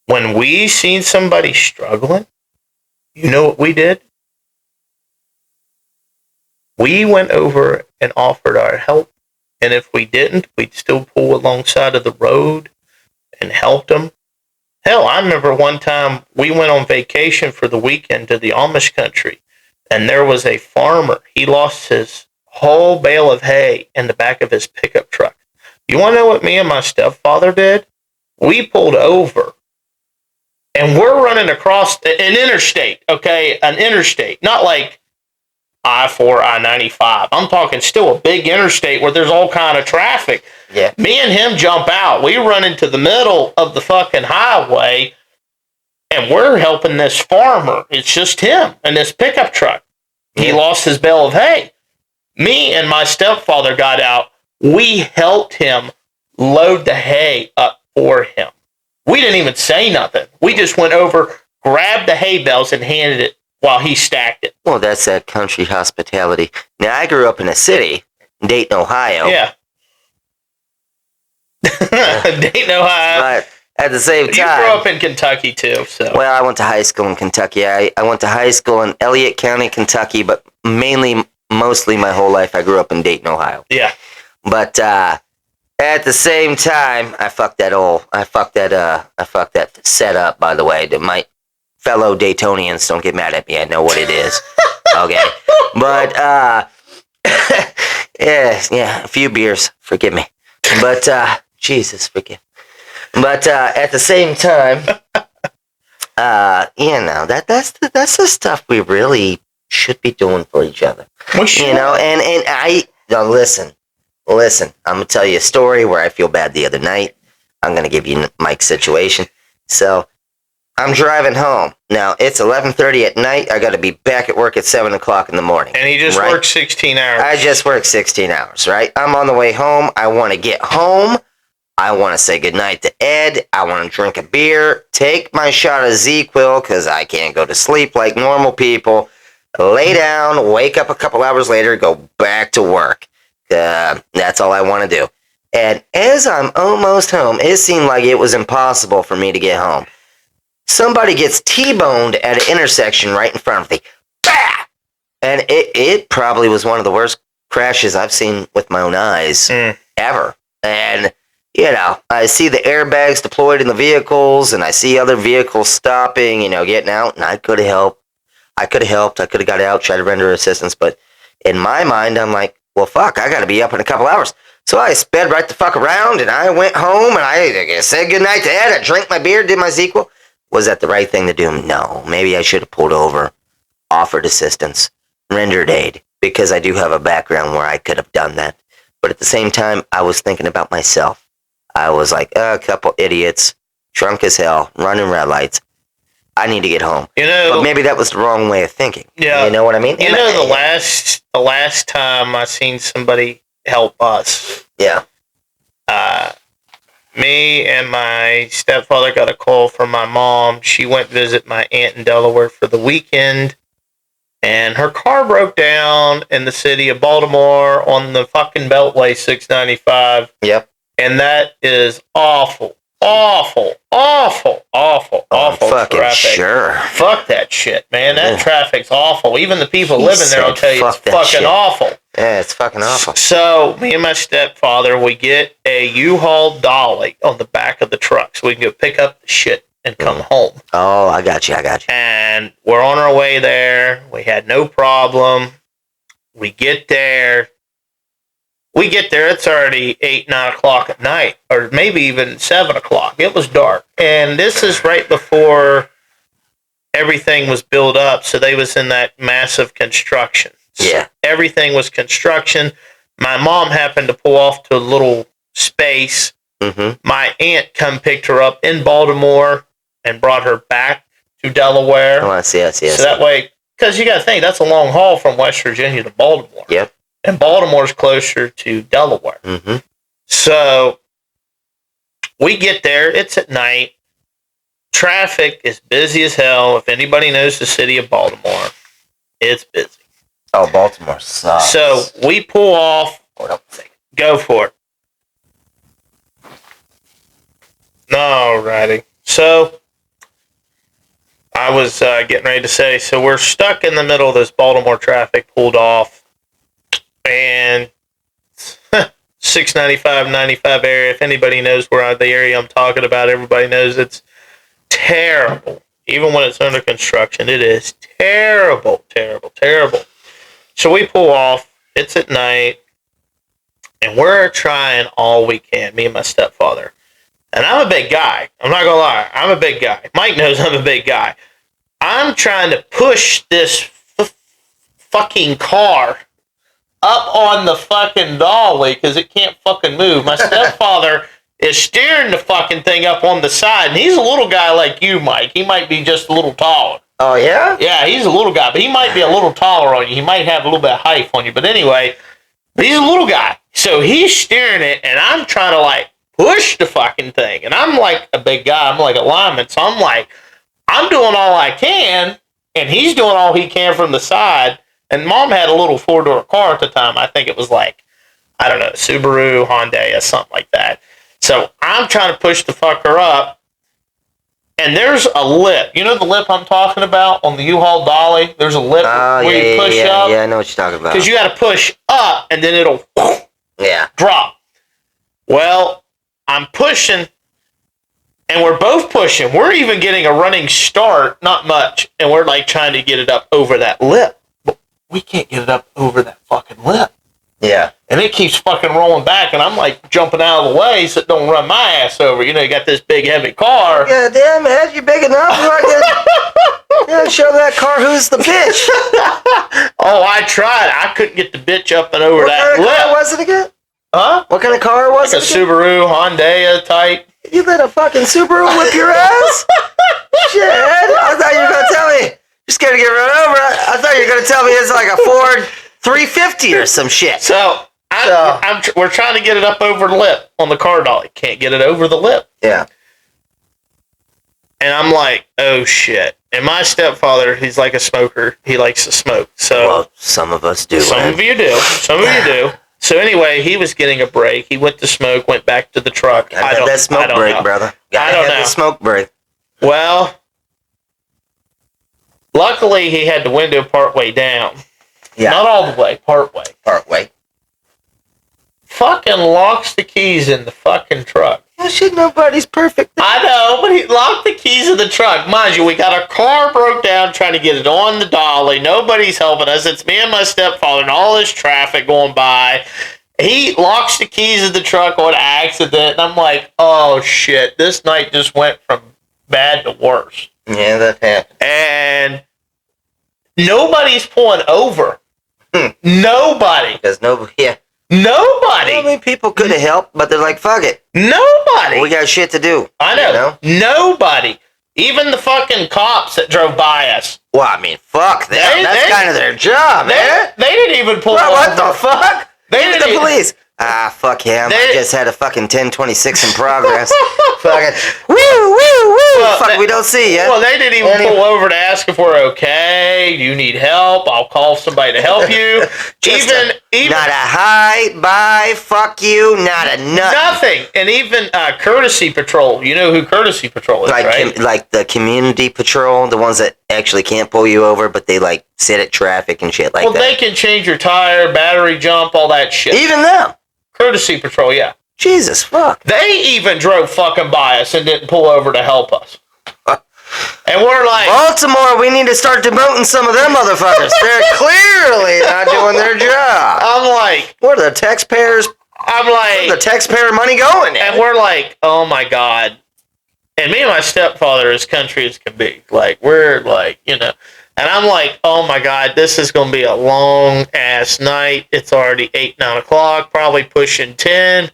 When we seen somebody struggling, you know what we did? We went over and offered our help, and if we didn't, we'd still pull alongside of the road and help them. Hell, I remember one time we went on vacation for the weekend to the Amish country, and there was a farmer. He lost his whole bale of hay in the back of his pickup truck. You want to know what me and my stepfather did? We pulled over, and we're running across an interstate, okay? An interstate, not like I-4, I-95. I'm talking still a big interstate where there's all kind of traffic. Yeah. Me and him jump out. We run into the middle of the fucking highway, and we're helping this farmer. It's just him and this pickup truck. Yeah. He lost his bale of hay. Me and my stepfather got out. We helped him load the hay up for him. We didn't even say nothing. We just went over, grabbed the hay bales, and handed it while he stacked it. Well, that's that country hospitality. Now, I grew up in a city, Dayton, Ohio. Yeah. Dayton, Ohio. But at the same time... You grew up in Kentucky, too, so... Well, I went to high school in Kentucky. I went to high school in Elliott County, Kentucky, but mostly my whole life, I grew up in Dayton, Ohio. Yeah. But at the same time, I fucked that setup, by the way. My fellow Daytonians, don't get mad at me. I know what it is. Okay. But, yeah, a few beers. Forgive me. But, Jesus, forgive. But, at the same time, that's the stuff we really should be doing for each other. We should. Listen, I'm going to tell you a story where I feel bad the other night. I'm going to give you Mike's situation. So, I'm driving home. Now, it's 11:30 at night. I got to be back at work at 7 o'clock in the morning. And he just worked 16 hours. I just worked 16 hours, right? I'm on the way home. I want to get home. I want to say goodnight to Ed. I want to drink a beer, take my shot of Z-Quil because I can't go to sleep like normal people, lay down, wake up a couple hours later, go back to work. That's all I want to do. And as I'm almost home, it seemed like it was impossible for me to get home. Somebody gets T-boned at an intersection right in front of me. Bah! And it probably was one of the worst crashes I've seen with my own eyes ever. And, I see the airbags deployed in the vehicles, and I see other vehicles stopping, getting out, and I could have helped. I could have got out, tried to render assistance, but in my mind, I'm like, well, fuck, I got to be up in a couple hours. So I sped right the fuck around, and I went home, and I said goodnight to Ed. I drank my beer, did my Z-Quil. Was that the right thing to do? No. Maybe I should have pulled over, offered assistance, rendered aid, because I do have a background where I could have done that. But at the same time, I was thinking about myself. I was like, a couple idiots, drunk as hell, running red lights. I need to get home. But maybe that was the wrong way of thinking. Yeah. You know what I mean? The last time I seen somebody help us. Yeah. Me and my stepfather got a call from my mom. She went visit my aunt in Delaware for the weekend, and her car broke down in the city of Baltimore on the fucking Beltway 695. Yep. And that is awful. Awful. Awful. Awful. Awful fucking traffic. Sure. Fuck that shit, man. That traffic's awful. Even the people living there will tell you it's fucking shit. awful. Yeah, it's fucking awful. So, me and my stepfather, we get a U-Haul dolly on the back of the truck so we can go pick up the shit and come home. Oh, I got you. And we're on our way there. We had no problem. We get there. It's already 8, 9 o'clock at night, or maybe even 7 o'clock. It was dark. And this is right before everything was built up, so they was in that massive construction. Yeah. So everything was construction. My mom happened to pull off to a little space. Mm-hmm. My aunt come picked her up in Baltimore and brought her back to Delaware. Oh, I see. So that way, because you got to think, that's a long haul from West Virginia to Baltimore. Yep. And Baltimore's closer to Delaware. Mm-hmm. So we get there. It's at night. Traffic is busy as hell. If anybody knows the city of Baltimore, it's busy. Oh, Baltimore sucks. So we pull off. Hold up a second. Go for it. Alrighty. So I was getting ready to say, so we're stuck in the middle of this Baltimore traffic, pulled off. And 695, 95 area, if anybody knows where the area I'm talking about, everybody knows it's terrible. Even when it's under construction, it is terrible, terrible, terrible. So we pull off. It's at night. And we're trying all we can, me and my stepfather. And I'm a big guy. I'm not going to lie. I'm a big guy. Mike knows I'm a big guy. I'm trying to push this fucking car up on the fucking dolly because it can't fucking move. My stepfather is steering the fucking thing up on the side, and he's a little guy like you, Mike. He might be just a little taller. Oh, yeah? Yeah, he's a little guy, but he might be a little taller on you. He might have a little bit of height on you. But anyway, he's a little guy. So he's steering it, and I'm trying to, like, push the fucking thing. And I'm like a big guy. I'm like a lineman. So I'm like, I'm doing all I can, and he's doing all he can from the side. And Mom had a little 4-door car at the time. I think it was like, I don't know, Subaru, Hyundai, or something like that. So I'm trying to push the fucker up. And there's a lip. You know the lip I'm talking about on the U-Haul dolly? There's a lip where you push up. Yeah, I know what you're talking about. Because you got to push up, and then it'll drop. Well, I'm pushing, and we're both pushing. We're even getting a running start, not much, and we're like trying to get it up over that lip. We can't get it up over that fucking lip. Yeah. And it keeps fucking rolling back, and I'm like jumping out of the way so it don't run my ass over. You know, you got this big, heavy car. Yeah, damn, man, you big enough? Show that car who's the bitch. Oh, I tried. I couldn't get the bitch up and over that lip. What kind of car was it again? Huh? What kind of car was like it? Like a Subaru, Hyundai type. You let a fucking Subaru whip your ass? Shit, I thought you were going to tell me. You're scared to get run over. I thought you were going to tell me it's like a Ford 350 or some shit. So, we're trying to get it up over the lip on the car dolly. Can't get it over the lip. Yeah. And I'm like, oh shit. And my stepfather, he's like a smoker. He likes to smoke. So, well, some of us do. Some of you do. Some of you do. So anyway, he was getting a break. He went to smoke, went back to the truck. I don't that smoke break, know. Brother. I don't know. The smoke break. Well, luckily he had the window part way down. Yeah. Not all the way, part way. Part way. Fucking locks the keys in the fucking truck. Well, shit, nobody's perfect. I know, but he locked the keys in the truck. Mind you, we got our car broke down trying to get it on the dolly. Nobody's helping us. It's me and my stepfather and all this traffic going by. He locks the keys in the truck on accident, and I'm like, oh shit, this night just went from bad to worse. Yeah, that happened. And nobody's pulling over. Nobody. Because nobody, yeah. Nobody. I mean, people could have helped, but they're like, fuck it. Nobody. We got shit to do. I know. Nobody. Even the fucking cops that drove by us. Well, I mean, fuck them. That's kind of their job, man. They didn't even pull over. What the fuck? Even the police. Fuck him. I just had a fucking 1026 in progress. Fucking woo. Well, we don't see ya. Well, they didn't even pull over to ask if we're okay. Do you need help? I'll call somebody to help you. even not a hi, bye, fuck you, not a nothing. And even courtesy patrol. You know who courtesy patrol is, right? Like the community patrol, the ones that actually can't pull you over, but they like sit at traffic and shit like that. Well, they can change your tire, battery jump, all that shit. Even them. Courtesy patrol, yeah. Jesus fuck. They even drove fucking by us and didn't pull over to help us. And we're like, Baltimore, we need to start demoting some of them motherfuckers. They're clearly not doing their job. I'm like, where are the taxpayers? Where's the taxpayer money going? And we're like, oh my God. And me and my stepfather, as country as can be, like, we're like, you know. And I'm like, oh my God, this is going to be a long ass night. It's already 8, 9 o'clock, probably pushing 10.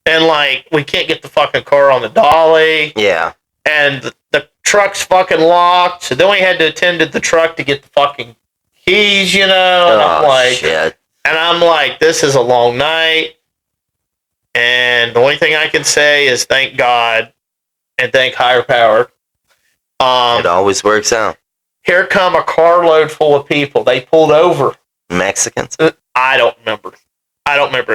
And like, we can't get the fucking car on the dolly. Yeah. And the truck's fucking locked. So then we had to attend to the truck to get the fucking keys, you know. And I'm like, shit. And I'm like, this is a long night. And the only thing I can say is thank God and thank higher power. It always works out. Here come a carload full of people. They pulled over. Mexicans? I don't remember.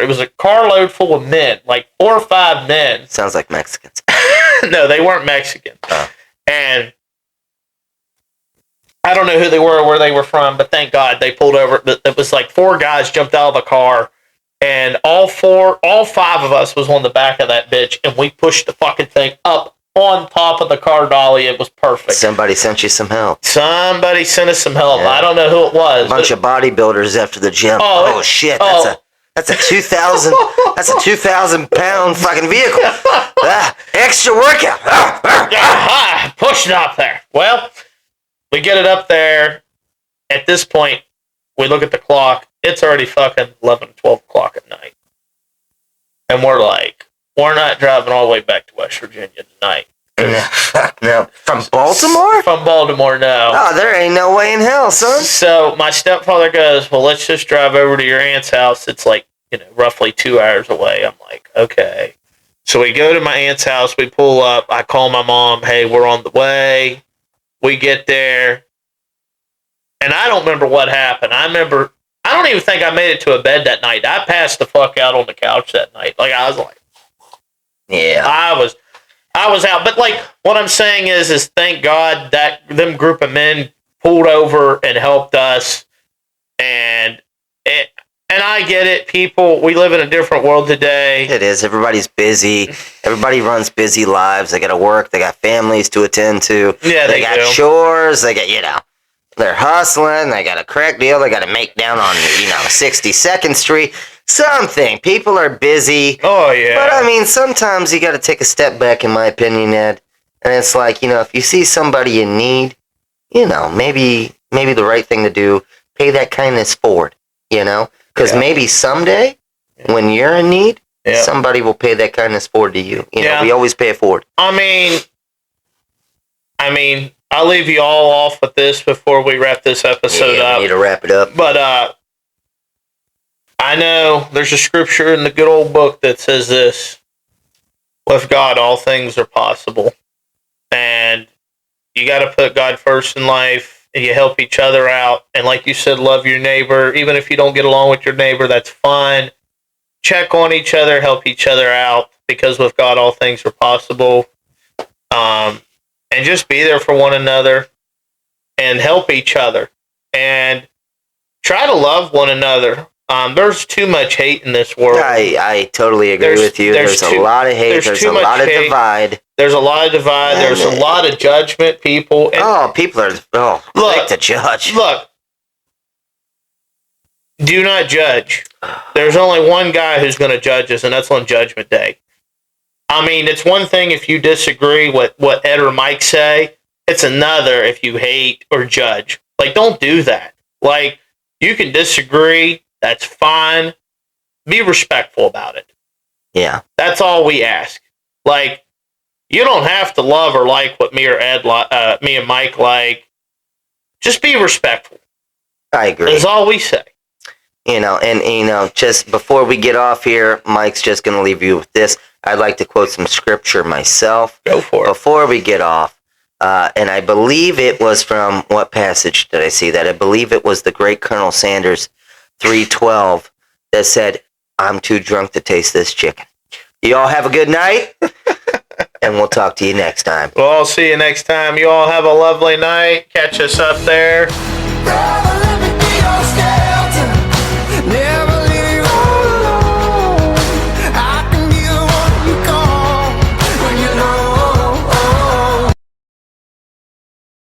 It was a carload full of men, like 4 or 5 men. Sounds like Mexicans. No, they weren't Mexican. Oh. And I don't know who they were or where they were from, but thank God they pulled over. It was like 4 guys jumped out of the car, and all 5 of us was on the back of that bitch, and we pushed the fucking thing up on top of the car dolly. It was perfect. Somebody sent you some help. Somebody sent us some help. Yeah. I don't know who it was. A bunch of bodybuilders after the gym. Oh shit! That's a 2,000. That's a 2,000-pound fucking vehicle. Extra workout. Push it up there. Well, we get it up there. At this point, we look at the clock. It's already fucking 11, 12 o'clock at night. And we're like, we're not driving all the way back to West Virginia tonight. No. From Baltimore? From Baltimore, no. Oh, there ain't no way in hell, son. So my stepfather goes, well, let's just drive over to your aunt's house. It's like, you know, roughly 2 hours away. I'm like, okay. So we go to my aunt's house. We pull up. I call my mom. Hey, we're on the way. We get there. And I don't remember what happened. I don't even think I made it to a bed that night. I passed the fuck out on the couch that night. Like, I was like, yeah. I was out. But like, what I'm saying is thank God that them group of men pulled over and helped us. And I get it, people. We live in a different world today. It is. Everybody's busy. Everybody runs busy lives. They got to work. They got families to attend to. Yeah, they got chores. They got, you know, they're hustling. They got a crack deal. They got to make down on, you know, 62nd Street. Something. People are busy. Oh, yeah. But, I mean, sometimes you got to take a step back, in my opinion, Ed. And it's like, you know, if you see somebody in need, you know, maybe the right thing to do, pay that kindness forward, you know? Because maybe someday, when you're in need, somebody will pay that kindness forward to you. You know, we always pay it forward. I mean, I'll leave you all off with this before we wrap this episode up. We need to wrap it up. But I know there's a scripture in the good old book that says this: with God, all things are possible. And you got to put God first in life. And you help each other out. And like you said, love your neighbor. Even if you don't get along with your neighbor, that's fine. Check on each other, help each other out. Because with God, all things are possible. And just be there for one another. And help each other. And try to love one another. There's too much hate in this world. I totally agree with you. There's a lot of hate. There's a lot of divide. There's a lot of divide. There's a lot of judgment, people. And people are quick to judge. Look, do not judge. There's only one guy who's going to judge us, and that's on Judgment Day. I mean, it's one thing if you disagree with what Ed or Mike say. It's another if you hate or judge. Like, don't do that. Like, you can disagree. That's fine. Be respectful about it. Yeah. That's all we ask. Like, you don't have to love or like what me or Ed, me and Mike like. Just be respectful. I agree. That's all we say. And just before we get off here, Mike's just going to leave you with this. I'd like to quote some scripture myself. Go for it. Before we get off. And I believe it was from, what passage did I see that? I believe it was the great Colonel Sanders 3:12 that said, I'm too drunk to taste this chicken. You all have a good night, and we'll talk to you next time. We'll all see you next time. You all have a lovely night. Catch us up there.